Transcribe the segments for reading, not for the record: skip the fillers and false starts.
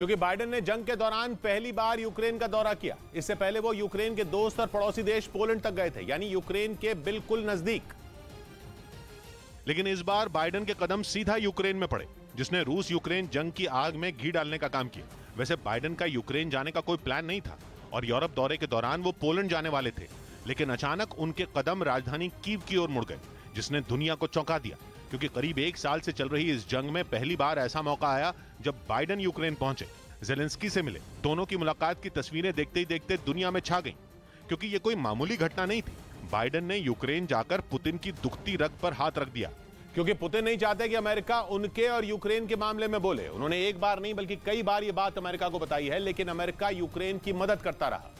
क्योंकि बाइडेन ने जंग के दौरान पहली बार यूक्रेन का दौरा किया। इससे पहले वो यूक्रेन के दोस्त और पड़ोसी देश पोलैंड तक गए थे, यानी यूक्रेन के बिल्कुल नजदीक। लेकिन इस बार बाइडेन के कदम सीधा यूक्रेन में पड़े, जिसने रूस यूक्रेन जंग की आग में घी डालने का काम किया। वैसे बाइडेन का यूक्रेन जाने का कोई प्लान नहीं था और यूरोप दौरे के दौरान वो पोलैंड जाने वाले थे, लेकिन अचानक उनके कदम राजधानी कीव की ओर मुड़ गए, जिसने दुनिया को चौंका दिया। क्योंकि करीब एक साल से चल रही इस जंग में पहली बार ऐसा मौका आया जब बाइडेन यूक्रेन पहुंचे, ज़ेलेंस्की से मिले। दोनों की मुलाकात की तस्वीरें देखते ही देखते दुनिया में छा गईं, क्योंकि ये कोई मामूली घटना नहीं थी। बाइडेन ने यूक्रेन जाकर पुतिन की दुखती रग पर हाथ रख दिया, क्योंकि पुतिन नहीं चाहते कि अमेरिका उनके और यूक्रेन के मामले में बोले। उन्होंने एक बार नहीं बल्कि कई बार ये बात अमेरिका को बताई है, लेकिन अमेरिका यूक्रेन की मदद करता रहा।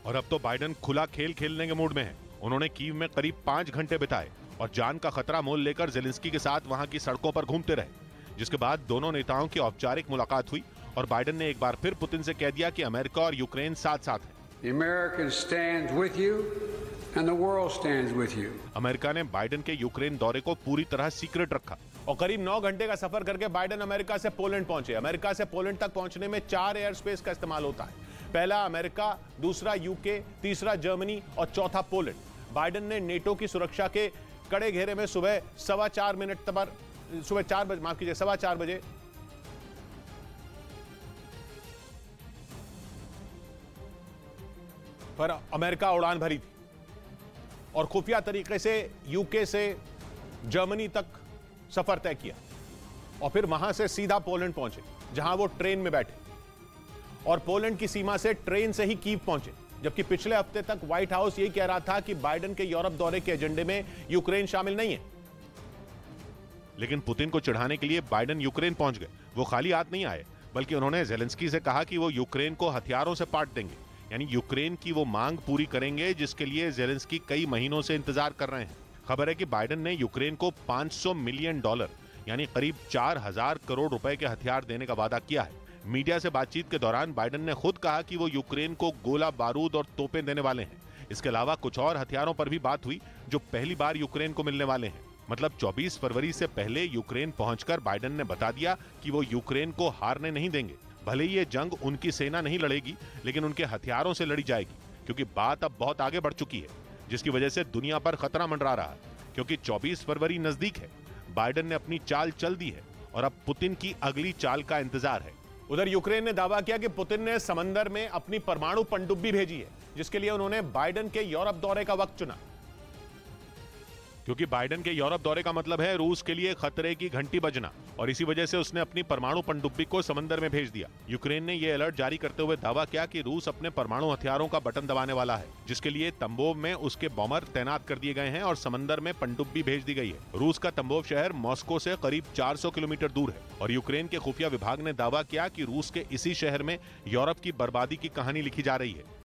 और अब तो बाइडेन खुला खेल खेलने के मूड में है। उन्होंने कीव में करीब 5 घंटे बिताए और जान का खतरा मोल लेकर ज़ेलेंस्की के साथ वहां की सड़कों पर घूमते रहे, जिसके बाद दोनों नेताओं की औपचारिक मुलाकात हुई और बाइडेन ने एक बार फिर पुतिन से कह दिया कि अमेरिका और यूक्रेन साथ साथ है। अमेरिका ने बाइडेन के यूक्रेन दौरे को पूरी तरह सीक्रेट रखा और करीब 9 घंटे का सफर करके बाइडेन अमेरिका से पोलैंड पहुंचे। अमेरिका से पोलैंड तक पहुंचने में 4 एयर स्पेस का इस्तेमाल होता है। पहला अमेरिका, दूसरा यूके, तीसरा जर्मनी और चौथा पोलैंड। बाइडेन ने नेटो की सुरक्षा के कड़े घेरे में सुबह 4:15 बजे पर अमेरिका उड़ान भरी थी और खुफिया तरीके से यूके से जर्मनी तक सफर तय किया और फिर वहां से सीधा पोलैंड पहुंचे, जहां वो ट्रेन में बैठे और पोलैंड की सीमा से ट्रेन से ही कीव पहुंचे। जबकि पिछले हफ्ते तक व्हाइट हाउस यही कह रहा था कि बाइडेन के यूरोप दौरे के एजेंडे में यूक्रेन शामिल नहीं है। लेकिन पुतिन को चिढ़ाने के लिए बाइडेन यूक्रेन पहुंच गए। वो खाली हाथ नहीं आए, बल्कि उन्होंने ज़ेलेंस्की से कहा कि वो यूक्रेन को हथियारों से पाट देंगे, यानी यूक्रेन की वो मांग पूरी करेंगे जिसके लिए ज़ेलेंस्की कई महीनों से इंतजार कर रहे हैं। खबर है कि बाइडेन ने यूक्रेन को $500 मिलियन यानी करीब 4,000 करोड़ रुपए के हथियार देने का वादा किया है। मीडिया से बातचीत के दौरान बाइडेन ने खुद कहा कि वो यूक्रेन को गोला बारूद और तोपें देने वाले हैं। इसके अलावा कुछ और हथियारों पर भी बात हुई जो पहली बार यूक्रेन को मिलने वाले हैं। मतलब 24 फरवरी से पहले यूक्रेन पहुंचकर बाइडेन ने बता दिया कि वो यूक्रेन को हारने नहीं देंगे। भले ही ये जंग उनकी सेना नहीं लड़ेगी, लेकिन उनके हथियारों से लड़ी जाएगी, क्योंकि बात अब बहुत आगे बढ़ चुकी है, जिसकी वजह से दुनिया पर खतरा मंडरा रहा है। क्योंकि 24 फरवरी नजदीक है, बाइडेन ने अपनी चाल चल दी है और अब पुतिन की अगली चाल का इंतजार है। उधर यूक्रेन ने दावा किया कि पुतिन ने समंदर में अपनी परमाणु पनडुब्बी भेजी है, जिसके लिए उन्होंने बाइडेन के यूरोप दौरे का वक्त चुना। क्योंकि बाइडेन के यूरोप दौरे का मतलब है रूस के लिए खतरे की घंटी बजना, और इसी वजह से उसने अपनी परमाणु पनडुब्बी को समंदर में भेज दिया। यूक्रेन ने यह अलर्ट जारी करते हुए दावा किया कि रूस अपने परमाणु हथियारों का बटन दबाने वाला है, जिसके लिए तंबोव में उसके बॉम्बर तैनात कर दिए गए हैं और समंदर में पनडुब्बी भेज दी गई है। रूस का तंबोव शहर मॉस्को से करीब 400 किलोमीटर दूर है और यूक्रेन के खुफिया विभाग ने दावा किया कि रूस के इसी शहर में यूरोप की बर्बादी की कहानी लिखी जा रही है।